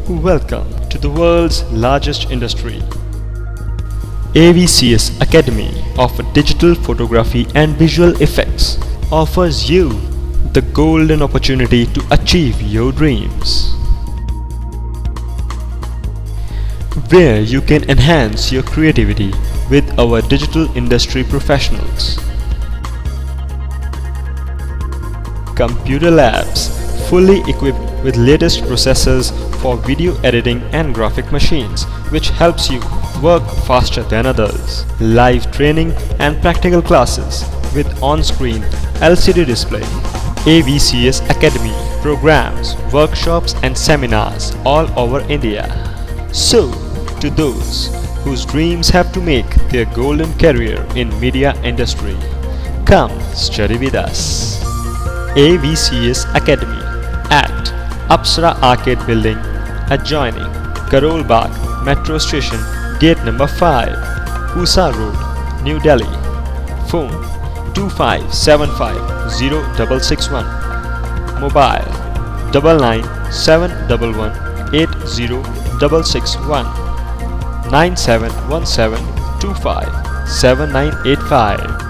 Welcome to the world's largest industry. AVCS Academy of Digital Photography and Visual Effects offers you the golden opportunity to achieve your dreams, where you can enhance your creativity with our digital industry professionals. Computer labs fully equipped with latest processors for video editing and graphic machines, which helps you work faster than others. Live training and practical classes with on-screen LCD display. AVCS Academy programs, workshops and seminars all over India. So, to those whose dreams have to make their golden career in media industry, come study with us. AVCS Academy at Apsara Arcade Building, adjoining Karol Bagh Metro Station, Gate number 5, Pusa Road, New Delhi. Phone 25750661. Mobile 9971180661. 9717257985.